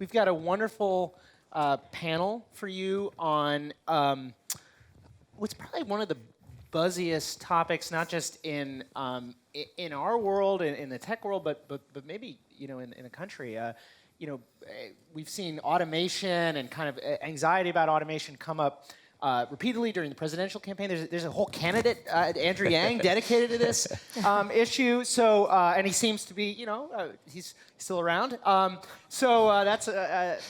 We've got a wonderful panel for you on what's probably one of the buzziest topics, not just in our world, in the tech world, but maybe in the country. We've seen automation and kind of anxiety about automation come up repeatedly during the presidential campaign. There's a whole candidate, Andrew Yang, dedicated to this issue. So, and he seems to be, he's still around. So that's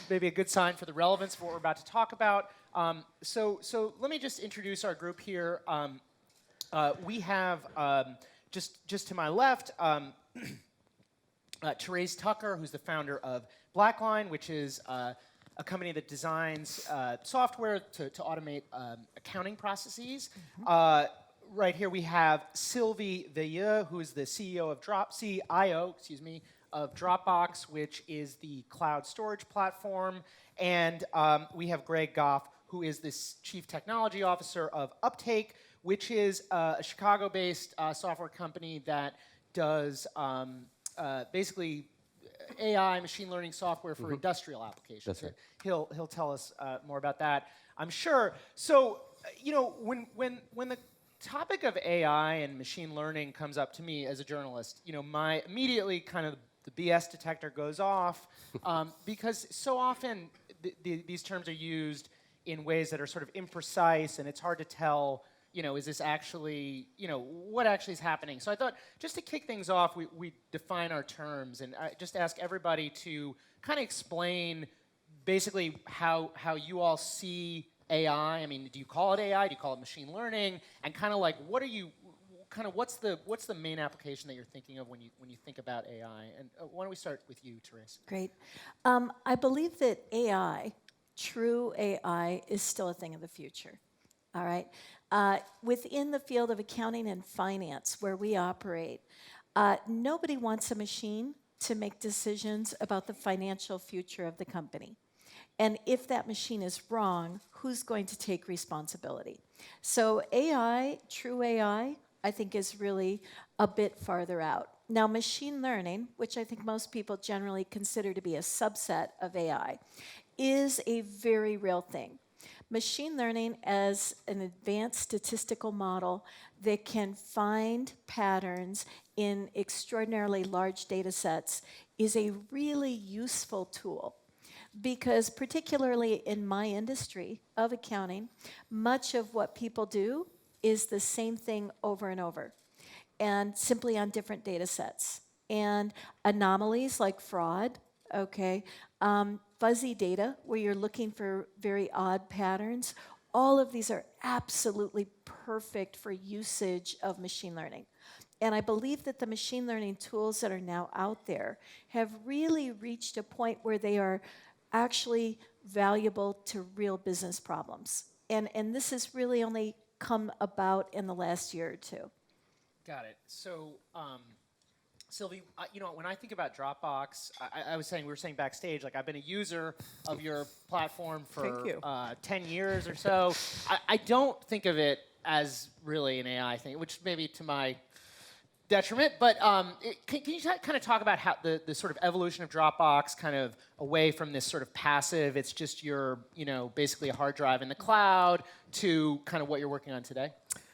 maybe a good sign for the relevance of what we're about to talk about. So let me just introduce our group here. We have just to my left, Therese Tucker, who's the founder of BlackLine, which is a company that designs software to automate accounting processes. Right here we have Sylvie Veilleux, who is the CIO of Dropbox, which is the cloud storage platform. And we have Goff, who is the Chief Technology Officer of Uptake, which is a Chicago-based software company that does basically AI, machine learning software for industrial applications. That's right. He'll tell us more about that, I'm sure. So, when the topic of AI and machine learning comes up to me as a journalist, my immediately kind of the BS detector goes off because so often these terms are used in ways that are sort of imprecise, and it's hard to tell. Is this actually, what actually is happening? So I thought, just to kick things off, we define our terms, and I just ask everybody to kind of explain basically how you all see AI. I mean, do you call it AI? Do you call it machine learning? And kind of like, what's the main application that you're thinking of when you think about AI? And why don't we start with you, Therese? Great. I believe that AI, true AI, is still a thing of the future. All right. Within the field of accounting and finance, where we operate, nobody wants a machine to make decisions about the financial future of the company. And if that machine is wrong, who's going to take responsibility? So AI, true AI, I think is really a bit farther out. Now, machine learning, which I think most people generally consider to be a subset of AI, is a very real thing. Machine learning as an advanced statistical model that can find patterns in extraordinarily large data sets is a really useful tool, because particularly in my industry of accounting, much of what people do is the same thing over and over, and simply on different data sets. And anomalies like fraud, fuzzy data where you're looking for very odd patterns, all of these are absolutely perfect for usage of machine learning. And I believe that the machine learning tools that are now out there have really reached a point where they are actually valuable to real business problems. And this has really only come about in the last year or two. Got it. So, Sylvie, when I think about Dropbox, we were saying backstage, like I've been a user of your platform for 10 years or so. I don't think of it as really an AI thing, which maybe to my detriment, but can you kind of talk about how the sort of evolution of Dropbox kind of away from this sort of passive, it's just your, basically a hard drive in the cloud, to kind of what you're working on today?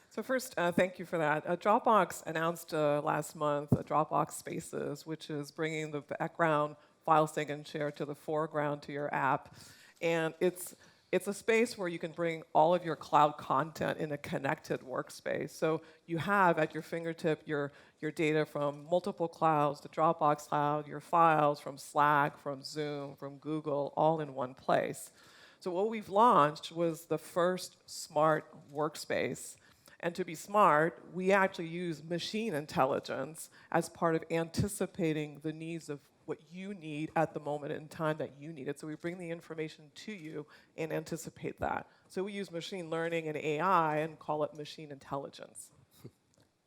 So first, thank you for that. Dropbox announced last month Dropbox Spaces, which is bringing the background file sync and share to the foreground to your app. And it's a space where you can bring all of your cloud content in a connected workspace. So you have at your fingertip your data from multiple clouds, the Dropbox cloud, your files from Slack, from Zoom, from Google, all in one place. So what we've launched was the first smart workspace. And to be smart, we actually use machine intelligence as part of anticipating the needs of what you need at the moment in time that you need it. So we bring the information to you and anticipate that. So we use machine learning and AI and call it machine intelligence.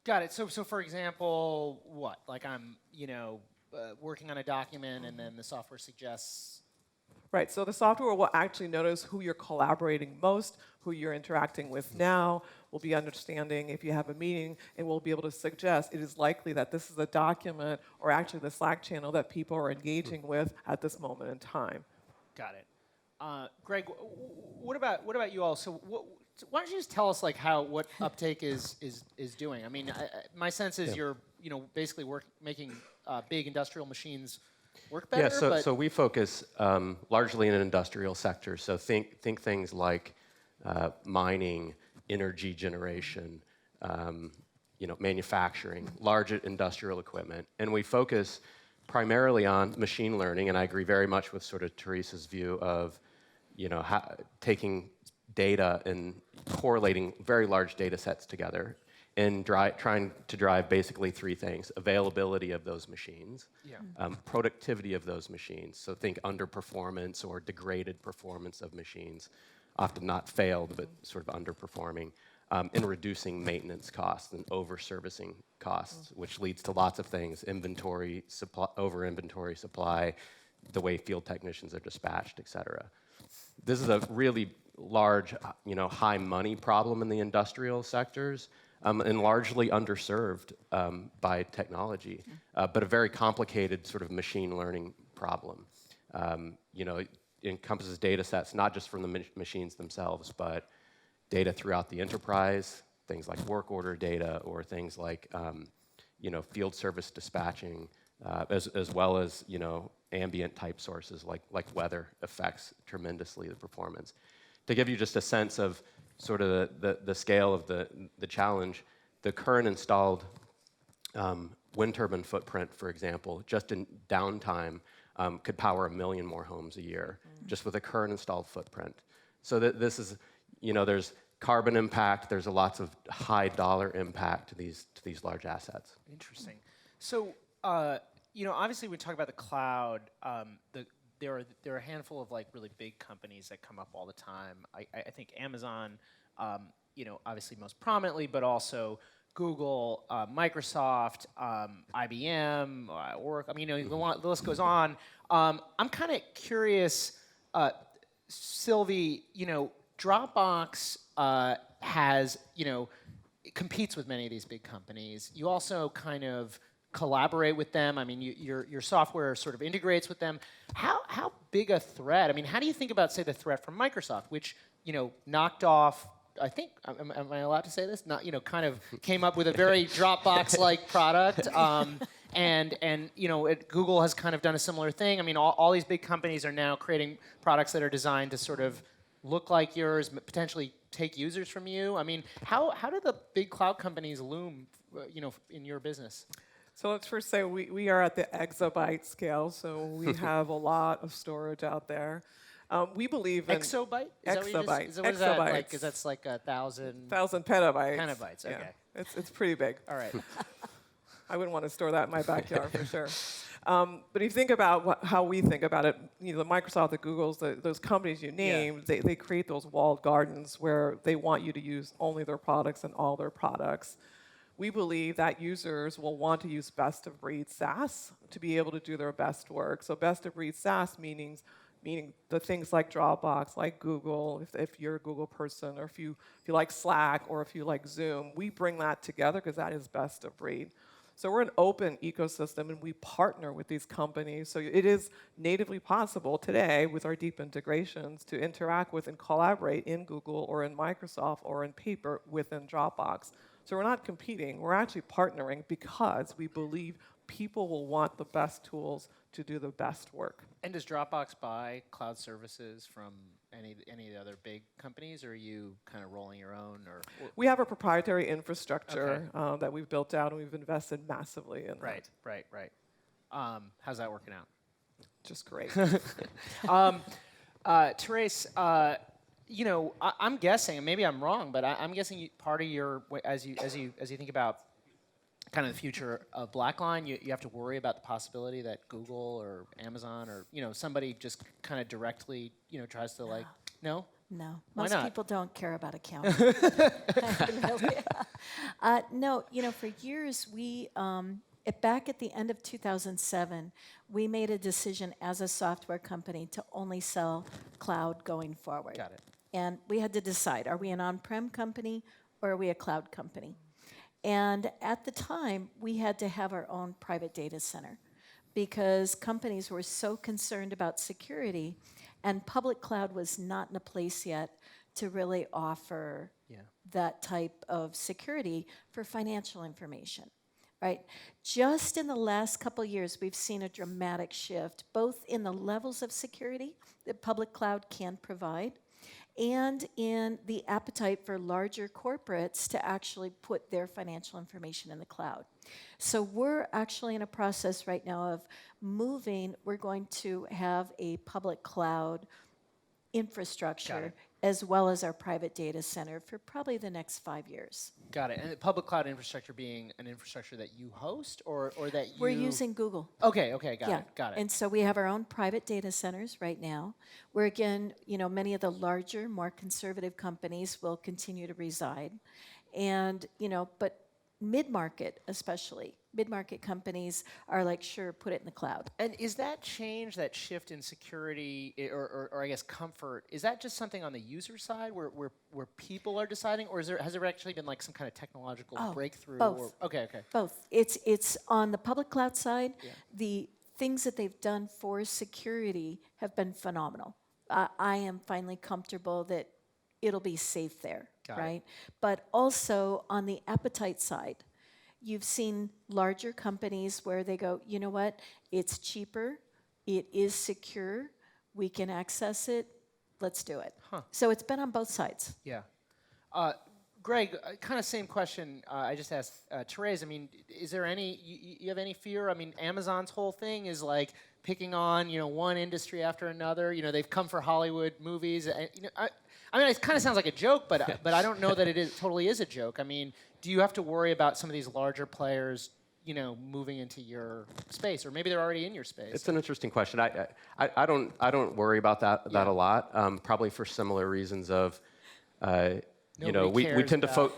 Got it. So for example, what? Like I'm, working on a document and then the software suggests. Right, so the software will actually notice who you're collaborating most, who you're interacting with now. We'll be understanding if you have a meeting, and we'll be able to suggest it is likely that this is a document or actually the Slack channel that people are engaging with at this moment in time. Got it. Greg, what about you all? So why don't you just tell us like what Uptake is doing? I mean, my sense is you're basically making big industrial machines work better. Yeah, so we focus largely in an industrial sector. So think things like mining, energy generation, manufacturing, large industrial equipment, and we focus primarily on machine learning. And I agree very much with sort of Therese's view of, taking data and correlating very large data sets together and trying to drive basically three things: availability of those machines, productivity of those machines. So think underperformance or degraded performance of machines, often not failed, but sort of underperforming, and reducing maintenance costs and over-servicing costs, which leads to lots of things: inventory, over-inventory supply, the way field technicians are dispatched, et cetera. This is a really large, high money problem in the industrial sectors, and largely underserved by technology, but a very complicated sort of machine learning problem. It encompasses data sets, not just from the machines themselves, but data throughout the enterprise, things like work order data, or things like field service dispatching, as well as ambient type sources like weather affects tremendously the performance. To give you just a sense of sort of the scale of the challenge, the current installed wind turbine footprint, for example, just in downtime, could power 1 million more homes a year, just with the current installed footprint. So this is, there's carbon impact, there's lots of high dollar impact to these large assets. Interesting. So, obviously when we talk about the cloud, there are a handful of like really big companies that come up all the time. I think Amazon, obviously most prominently, but also Google, Microsoft, IBM, Oracle. I mean, the list goes on. I'm kind of curious, Sylvie. Dropbox has, competes with many of these big companies. You also kind of collaborate with them. I mean, your software sort of integrates with them. How big a threat? I mean, how do you think about, say, the threat from Microsoft, which knocked off? I think, am I allowed to say this? Not, kind of came up with a very Dropbox-like product, and Google has kind of done a similar thing. I mean, all these big companies are now creating products that are designed to sort of look like yours, potentially take users from you. I mean, how do the big cloud companies loom, in your business? So let's first say we are at the exabyte scale, so we have a lot of storage out there. We believe in exabyte. Exabyte. Is that like? Because that's like 1,000. 1,000 petabytes. Petabytes. Okay. Yeah, it's pretty big. All right. I wouldn't want to store that in my backyard for sure. But if you think about how we think about it, the Microsoft, the Googles, those companies you named, they create those walled gardens where they want you to use only their products and all their products. We believe that users will want to use best-of-breed SaaS to be able to do their best work. So best-of-breed SaaS meaning the things like Dropbox, like Google, if you're a Google person, or if you like Slack, or if you like Zoom, we bring that together because that is best of breed. So we're an open ecosystem, and we partner with these companies. So it is natively possible today with our deep integrations to interact with and collaborate in Google or in Microsoft or in paper within Dropbox. So we're not competing, we're actually partnering because we believe people will want the best tools to do the best work. And does Dropbox buy cloud services from any of the other big companies, or are you kind of rolling your own? Or we have a proprietary infrastructure that we've built out, and we've invested massively in. Right. How's that working out? Just great. Therese, I'm guessing, and maybe I'm wrong, but I'm guessing part of your, as you think about kind of the future of BlackLine, you have to worry about the possibility that Google or Amazon or somebody just kind of directly tries to no. No, Why most not? people don't care about accounting. No, for years back at the end of 2007, we made a decision as a software company to only sell cloud going forward. Got it. And we had to decide, are we an on-prem company or are we a cloud company? And at the time, we had to have our own private data center because companies were so concerned about security And public cloud was not in a place yet to really offer that type of security for financial information, right? Just in the last couple years, we've seen a dramatic shift, both in the levels of security that public cloud can provide, and in the appetite for larger corporates to actually put their financial information in the cloud. So we're actually in a process right now of moving. We're going to have a public cloud infrastructure as well as our private data center for probably the next 5 years. Got it. And the public cloud infrastructure being an infrastructure that you host or that you... We're using Google. Okay, got it. And so we have our own private data centers right now, where again, many of the larger, more conservative companies will continue to reside. And, but mid-market especially, mid-market companies are like, sure, put it in the cloud. And is that change, that shift in security or I guess comfort, is that just something on the user side where people are deciding, or has there actually been like some kind of technological breakthrough? Both. Okay. Both. It's on the public cloud side, the things that they've done for security have been phenomenal. I am finally comfortable that it'll be safe there, right? But also on the appetite side, you've seen larger companies where they go, you know what, it's cheaper, it is secure, we can access it, let's do it. So it's been on both sides. Yeah. Greg, kind of same question I just asked Therese. I mean, is there any, you have any fear? I mean, Amazon's whole thing is like picking on, one industry after another. They've come for Hollywood movies. I mean, it kind of sounds like a joke, but I don't know that it totally is a joke. I mean, do you have to worry about some of these larger players, moving into your space, or maybe they're already in your space? It's an interesting question. I don't worry about that a lot. Probably for similar reasons of, we tend to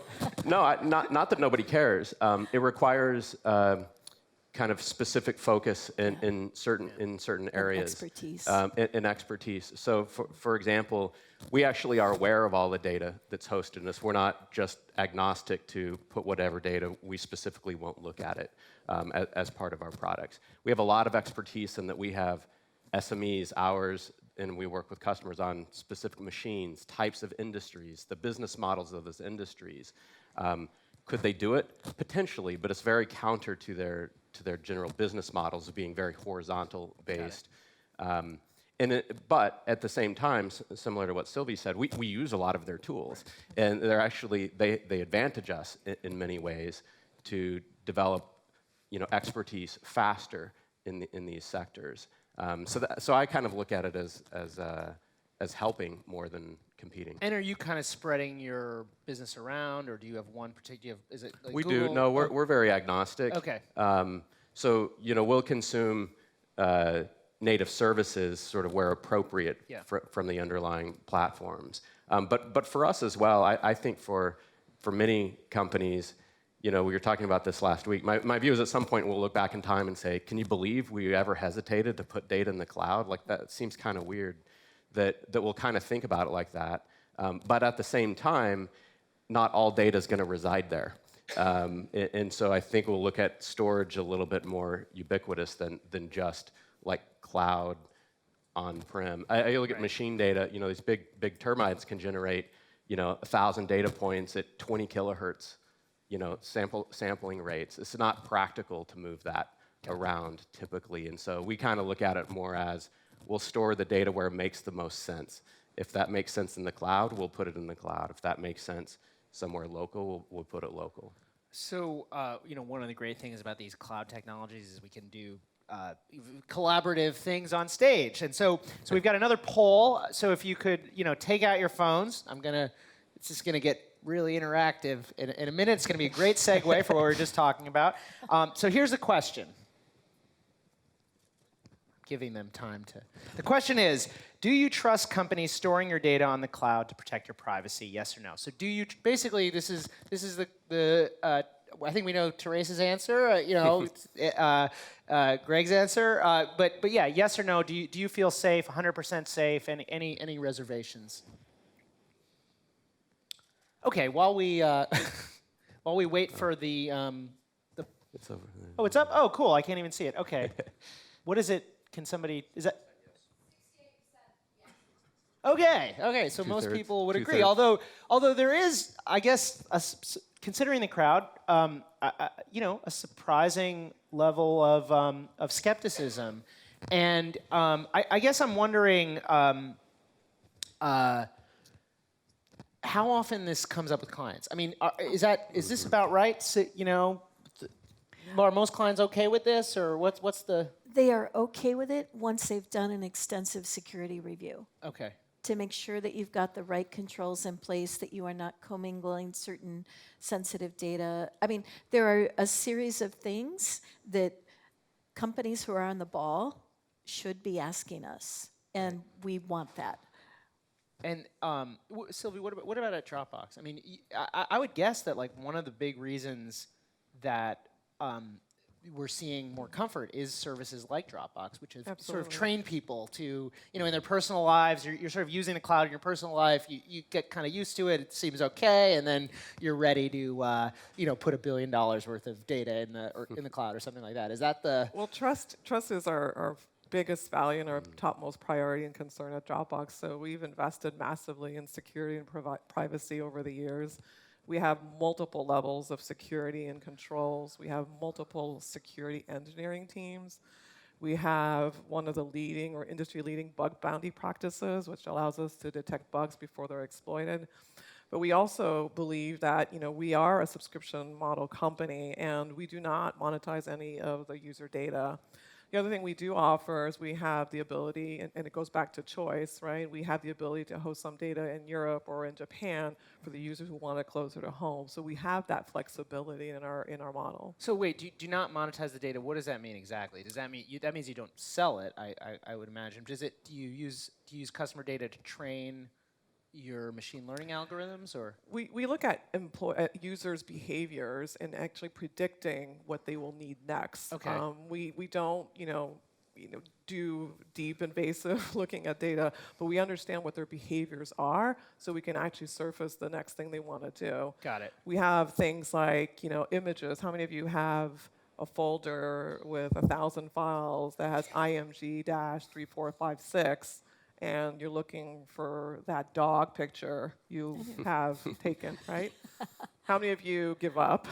not that nobody cares. It requires kind of specific focus in certain areas. Expertise. In expertise. So, for example, we actually are aware of all the data that's hosted in us. We're not just agnostic to put whatever data. We specifically won't look at it as part of our products. We have a lot of expertise in that we have SMEs, ours, and we work with customers on specific machines, types of industries, the business models of those industries. Could they do it? Potentially, but it's very counter to their general business models of being very horizontal based. But at the same time, similar to what Sylvie said, we use a lot of their tools, and they're actually they advantage us in many ways to develop expertise faster in these sectors. So I kind of look at it as helping more than competing. And are you kind of spreading your business around, or do you have one particular? Is it like we Google? do. No, we're very agnostic. Okay. So we'll consume native services sort of where appropriate from the underlying platforms. But for us as well, I think for many companies, we were talking about this last week. My view is at some point we'll look back in time and say, can you believe we ever hesitated to put data in the cloud? Like that seems kind of weird that we'll kind of think about it like that. But at the same time, not all data is going to reside there. And so I think we'll look at storage a little bit more ubiquitous than just like cloud on-prem. I look at machine data. These big turbines can generate 1,000 data points at 20 kilohertz. Sampling rates. It's not practical to move that around typically, and so we kind of look at it more as we'll store the data where it makes the most sense. If that makes sense in the cloud, we'll put it in the cloud. If that makes sense somewhere local, we'll put it local. So, one of the great things about these cloud technologies is we can do collaborative things on stage. And so we've got another poll. So if you could, take out your phones. It's just gonna get really interactive in a minute. It's gonna be a great segue for what we were just talking about. So here's the question. Giving them time to. The question is, do you trust companies storing your data on the cloud to protect your privacy? Yes or no? So do you basically this is the I think we know Therese's answer. Greg's answer. But yeah, yes or no? Do you feel safe? 100% safe? And any reservations? Okay. While we wait for the. It's over there. Oh, it's up. Oh, cool. I can't even see it. Okay. What is it? Can somebody? Is that? Okay. So most Two-thirds, people would agree. two-thirds. Although there is, I guess, considering the crowd, a surprising level of skepticism, and I guess I'm wondering how often this comes up with clients. I mean, is this about right? So, are most clients okay with this, or what's the? They are okay with it once they've done an extensive security review Okay. to make sure that you've got the right controls in place, that you are not commingling certain sensitive data. I mean, there are a series of things that companies who are on the ball should be asking us, and we want that. And Sylvie, what about at Dropbox? I mean, I would guess that like one of the big reasons that we're seeing more comfort is services like Dropbox, which have sort of trained people to, in their personal lives, you're sort of using the cloud in your personal life, you get kind of used to it, it seems okay, and then you're ready to, put $1 billion worth of data in the cloud or something like that. Is that the? Well, trust is our biggest value and our topmost priority and concern at Dropbox. So we've invested massively in security and privacy over the years. We have multiple levels of security and controls. We have multiple security engineering teams. We have one of the leading or industry-leading bug bounty practices, which allows us to detect bugs before they're exploited. But we also believe that we are a subscription model company, and we do not monetize any of the user data. The other thing we do offer is we have the ability, and it goes back to choice, right? We have the ability to host some data in Europe or in Japan for the users who want it closer to home. So we have that flexibility in our model. So wait, do you not monetize the data? What does that mean exactly? Does that mean that means you don't sell it? I would imagine. Do you use customer data to train your machine learning algorithms, or? We look at users' behaviors and actually predicting what they will need next. Okay. We don't do deep invasive looking at data, but we understand what their behaviors are, so we can actually surface the next thing they want to do. Got it. We have things like images. How many of you have a folder with 1,000 files that has IMG-3456? And you're looking for that dog picture you have taken, right? How many of you give up?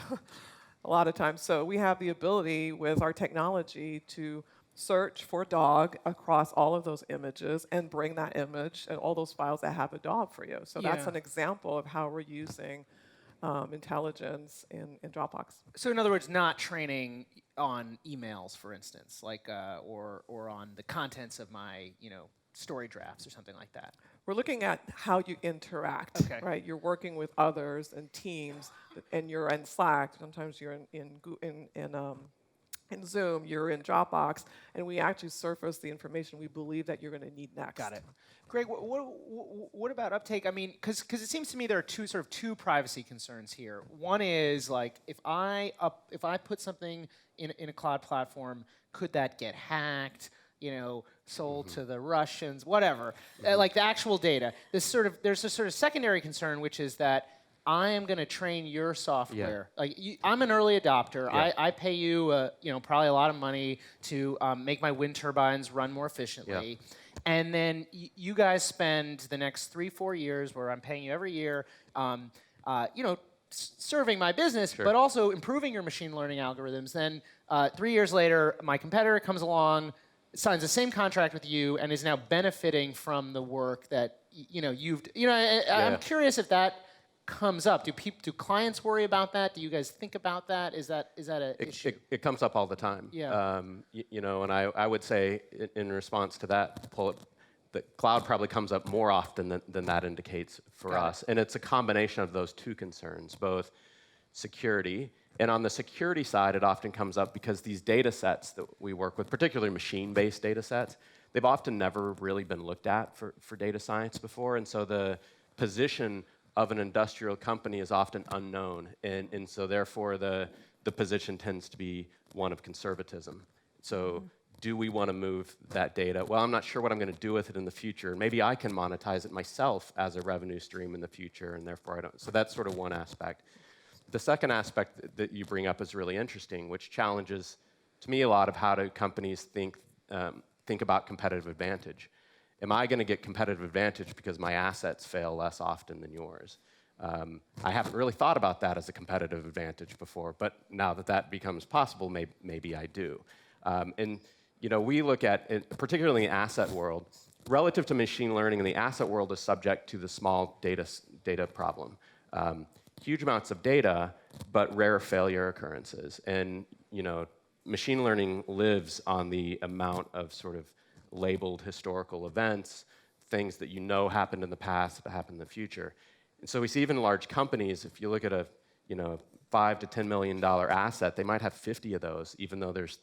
A lot of times. So we have the ability with our technology to search for dog across all of those images and bring that image and all those files that have a dog for you. So that's an example of how we're using intelligence in Dropbox. So in other words, not training on emails, for instance, like or on the contents of my story drafts or something like that. We're looking at how you interact, Okay. right? You're working with others and teams, and you're in Slack. Sometimes you're in Zoom. You're in Dropbox, and we actually surface the information we believe that you're going to need next. Got it. Greg, what about Uptake? I mean, because it seems to me there are two privacy concerns here. One is like if I put something in a cloud platform, could that get hacked? Sold to the Russians, whatever. Like the actual data. There's a sort of secondary concern, which is that I am going to train your software. Yeah. Like I'm an early adopter. Yeah. I pay you, probably a lot of money to make my wind turbines run more efficiently. Yeah. And then you guys spend the next 3-4 years, where I'm paying you every year, serving my business, but also improving your machine learning algorithms. Then 3 years later, my competitor comes along, signs the same contract with you, and is now benefiting from the work that you've. I'm curious if that comes up. Do clients worry about that? Do you guys think about that? Is that an issue? It comes up all the time. Yeah. And I would say in response to that, the cloud probably comes up more often than that indicates for us. And it's a combination of those two concerns, both security. And on the security side, it often comes up because these data sets that we work with, particularly machine-based data sets, they've often never really been looked at for data science before. And so the position of an industrial company is often unknown. And so therefore, the position tends to be one of conservatism. So do we want to move that data? Well, I'm not sure what I'm going to do with it in the future. Maybe I can monetize it myself as a revenue stream in the future, and therefore I don't. So that's sort of one aspect. The second aspect that you bring up is really interesting, which challenges, to me, a lot of how do companies think about competitive advantage. am I going to get competitive advantage because my assets fail less often than yours? I haven't really thought about that as a competitive advantage before, but now that that becomes possible, maybe I do. And we look at, particularly in the asset world, relative to machine learning, in the asset world is subject to the small data problem. Huge amounts of data, but rare failure occurrences. And machine learning lives on the amount of sort of labeled historical events, things that happened in the past, that happen in the future. And so we see even large companies, if you look at a $5 to $10 million asset, they might have 50 of those, even though there's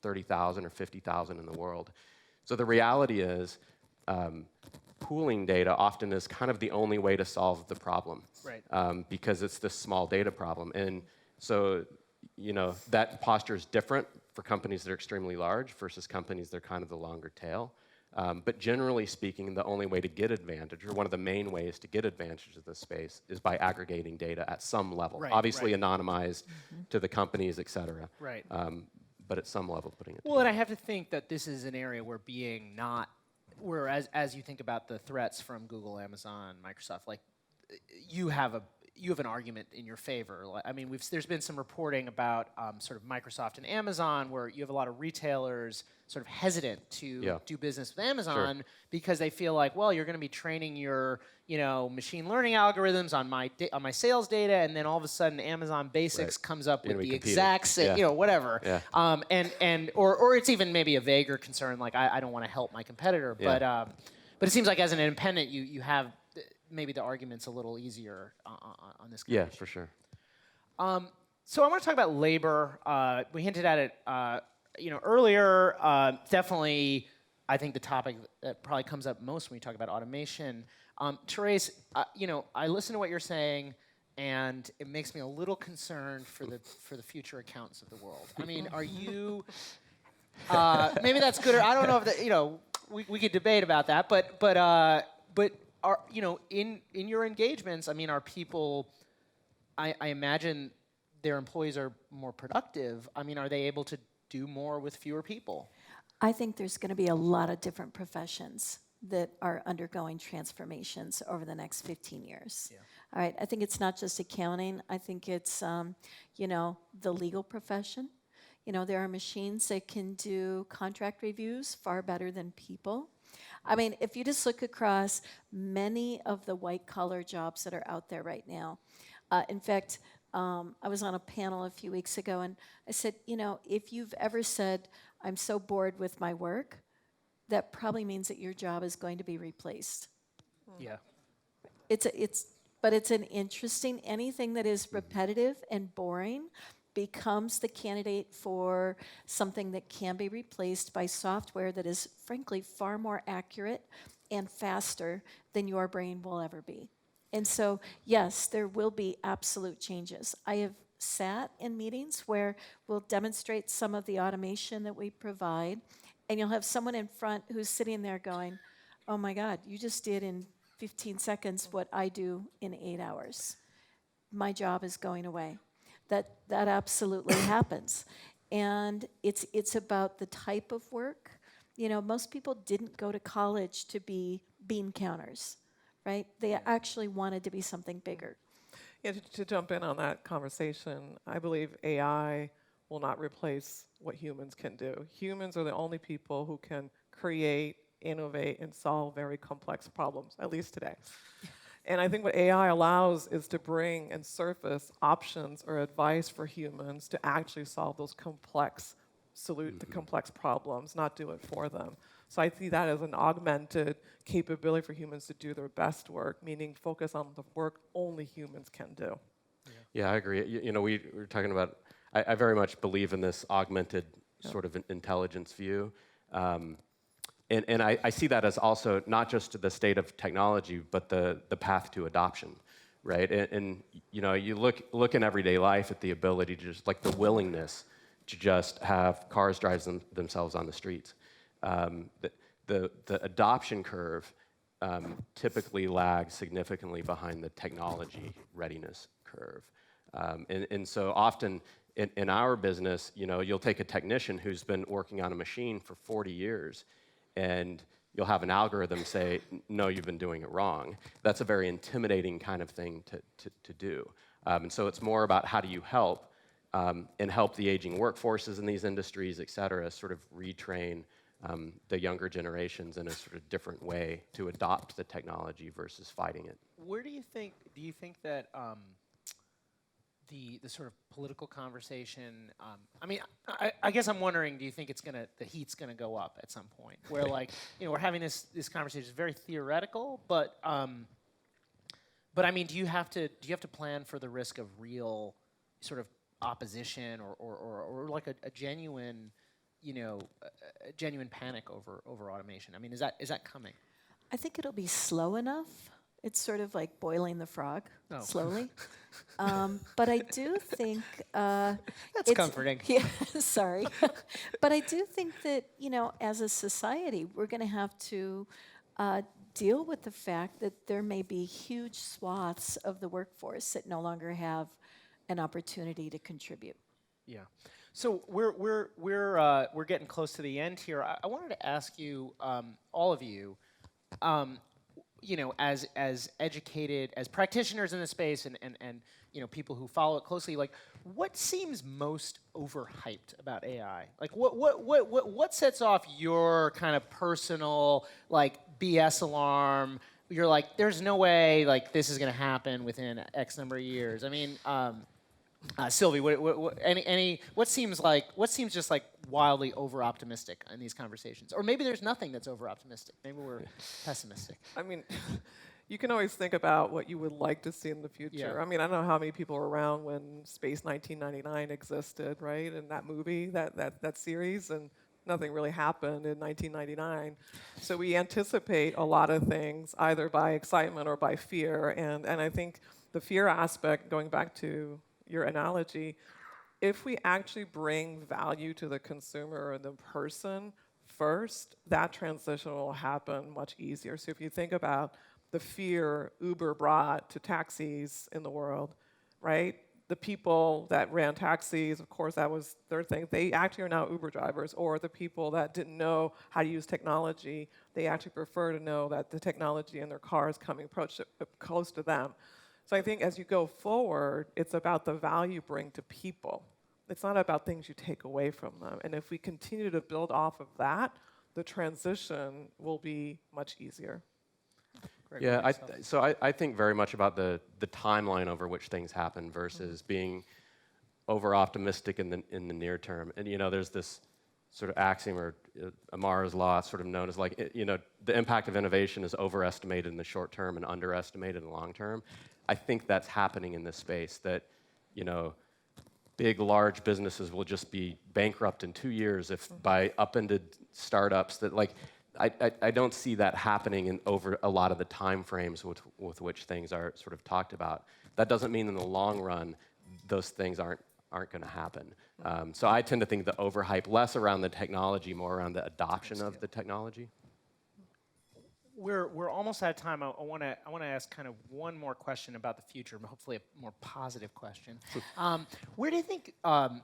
30,000 or 50,000 in the world. So the reality is, pooling data often is kind of the only way to solve the problem, right. Because it's this small data problem. And so that posture is different for companies that are extremely large versus companies that are kind of the longer tail. But generally speaking, the only way to get advantage, or one of the main ways to get advantage of this space, is by aggregating data at some level. Right, Obviously right. anonymized to the companies, et cetera. Right. But at some level putting it Well, and I have to think that this is an area where as you think about the threats from Google, Amazon, Microsoft, like you have an argument in your favor. I mean, there's been some reporting about sort of Microsoft and Amazon, where you have a lot of retailers sort of hesitant to do business with Amazon because they feel like, well, you're going to be training your machine learning algorithms on my sales data, and then all of a sudden Amazon Basics comes up with the exact same, whatever. Yeah. Or it's even maybe a vaguer concern, like I don't want to help my competitor, but it seems like as an independent, you have maybe the argument's a little easier on this. Yeah, for sure. So I want to talk about labor. We hinted at it, earlier. Definitely, I think the topic that probably comes up most when we talk about automation. Therese, I listen to what you're saying, and it makes me a little concerned for the future accountants of the world. I mean, are you? Maybe that's good, or I don't know if that. We could debate about that, but are in your engagements? I mean, are people? I imagine their employees are more productive. I mean, are they able to do more with fewer people? I think there's going to be a lot of different professions that are undergoing transformations over the next 15 years. Yeah. All right, I think it's not just accounting. I think it's, the legal profession. There are machines that can do contract reviews far better than people. I mean, if you just look across many of the white-collar jobs that are out there right now. In fact, I was on a panel a few weeks ago, and I said, if you've ever said, I'm so bored with my work, that probably means that your job is going to be replaced. Yeah. But it's an interesting, anything that is repetitive and boring becomes the candidate for something that can be replaced by software that is, frankly, far more accurate and faster than your brain will ever be. And so, yes, there will be absolute changes. I have sat in meetings where we'll demonstrate some of the automation that we provide, and you'll have someone in front who's sitting there going, oh my God, you just did in 15 seconds what I do in 8 hours. My job is going away. That absolutely happens. And it's about the type of work. Most people didn't go to college to be bean counters, right? They actually wanted to be something bigger. Yeah, to jump in on that conversation, I believe AI will not replace what humans can do. Humans are the only people who can create, innovate, and solve very complex problems, at least today. And I think what AI allows is to bring and surface options or advice for humans to actually solve those complex problems, not do it for them. So I see that as an augmented capability for humans to do their best work, meaning focus on the work only humans can do. Yeah, I agree. We were talking about, I very much believe in this augmented sort of intelligence view. And I see that as also not just the state of technology, but the path to adoption, right? And you look in everyday life at the ability to just, like, the willingness to just have cars drive themselves on the streets. The adoption curve typically lags significantly behind the technology readiness curve. And so often in our business, you'll take a technician who's been working on a machine for 40 years, and you'll have an algorithm say, no, you've been doing it wrong. That's a very intimidating kind of thing to do. And so it's more about how do you help and help the aging workforces in these industries, et cetera, sort of retrain the younger generations in a sort of different way to adopt the technology versus fighting it. Where do you think that the sort of political conversation, I mean, I guess I'm wondering, do you think the heat's gonna go up at some point? Where like, we're having this conversation, it's very theoretical, but I mean, do you have to plan for the risk of real sort of opposition or like a genuine, a genuine panic over automation? I mean, is that coming? I think it'll be slow enough. It's sort of like boiling the frog slowly. But I do think That's comforting. Yeah, sorry. But I do think that, as a society, we're going to have to deal with the fact that there may be huge swaths of the workforce that no longer have an opportunity to contribute. Yeah. So we're getting close to the end here. I wanted to ask you, all of you, as educated, as practitioners in the space and people who follow it closely, like what seems most overhyped about AI? Like what sets off your kind of personal like BS alarm? You're like, there's no way like this is going to happen within X number of years. I mean, Sylvie, what seems just like wildly over optimistic in these conversations? Or maybe there's nothing that's over optimistic. Maybe we're pessimistic. I mean, you can always think about what you would like to see in the future. Yeah. I mean, I don't know how many people were around when Space 1999 existed, right? And that movie, that series, and nothing really happened in 1999. So we anticipate a lot of things, either by excitement or by fear. And I think the fear aspect, going back to your analogy, if we actually bring value to the consumer or the person first, that transition will happen much easier. So if you think about the fear Uber brought to taxis in the world, right? The people that ran taxis, of course, that was their thing. They actually are now Uber drivers. Or the people that didn't know how to use technology, they actually prefer to know that the technology in their car is coming close to them. So I think as you go forward, it's about the value you bring to people. It's not about things you take away from them. And if we continue to build off of that, the transition will be much easier. Yeah, I think very much about the timeline over which things happen versus being over optimistic in the near term. And there's this sort of axiom or Amara's law, sort of known as like the impact of innovation is overestimated in the short term and underestimated in the long term. I think that's happening in this space. That big, large businesses will just be bankrupt in 2 years if by upended startups that like. I don't see that happening in over a lot of the time frames with which things are sort of talked about. That doesn't mean in the long run those things aren't going to happen. So I tend to think the overhype less around the technology, more around the adoption of the technology. We're almost out of time. I want to ask kind of one more question about the future, hopefully a more positive question. Where do you think?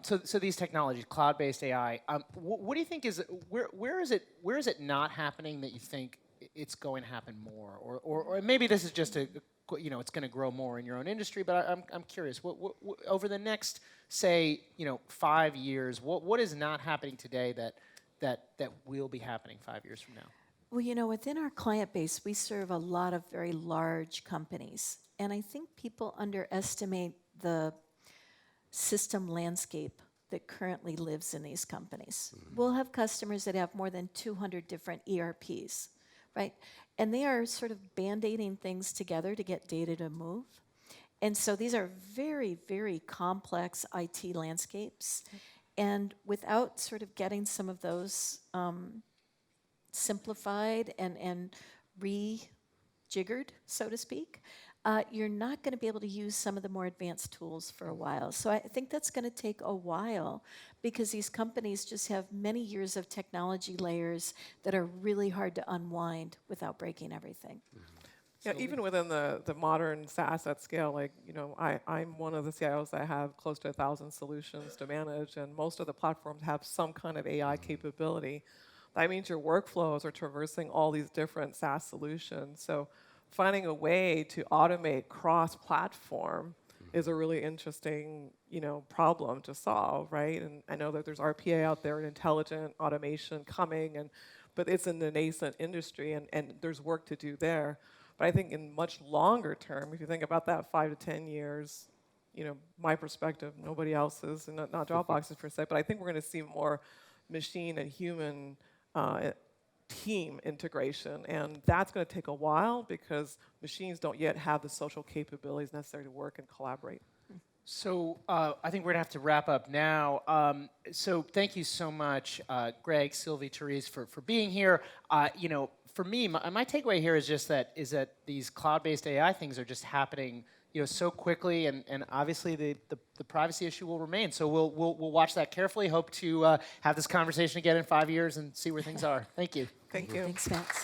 So these technologies, cloud-based AI. What do you think is where is it not happening that you think it's going to happen more, or maybe this is just it's going to grow more in your own industry. But I'm curious. What over the next say 5 years, what is not happening today that will be happening 5 years from now? Well, within our client base, we serve a lot of very large companies. And I think people underestimate the system landscape that currently lives in these companies. We'll have customers that have more than 200 different ERPs, right? And they are sort of band-aiding things together to get data to move. And so these are very, very complex IT landscapes. And without sort of getting some of those simplified and rejiggered, so to speak, you're not going to be able to use some of the more advanced tools for a while. So I think that's going to take a while because these companies just have many years of technology layers that are really hard to unwind without breaking everything. Yeah, even within the modern SaaS at scale, like, I'm one of the CIOs that have close to 1,000 solutions to manage, and most of the platforms have some kind of AI capability. that means your workflows are traversing all these different SaaS solutions. So finding a way to automate cross-platform is a really interesting, problem to solve, right? And I know that there's RPA out there and intelligent automation coming, but it's in the nascent industry, and there's work to do there. But I think in much longer term, if you think about that 5 to 10 years, my perspective, nobody else's, and not Dropbox's per se, but I think we're going to see more machine and human team integration, and that's going to take a while because machines don't yet have the social capabilities necessary to work and collaborate. So I think we're going to have to wrap up now. So thank you so much, Greg, Sylvie, Therese, for being here. For me, my takeaway here is just that these cloud-based AI things are just happening so quickly, and obviously the privacy issue will remain. So we'll watch that carefully. Hope to have this conversation again in 5 years and see where things are. Thank you. Thank you. Thanks, Max.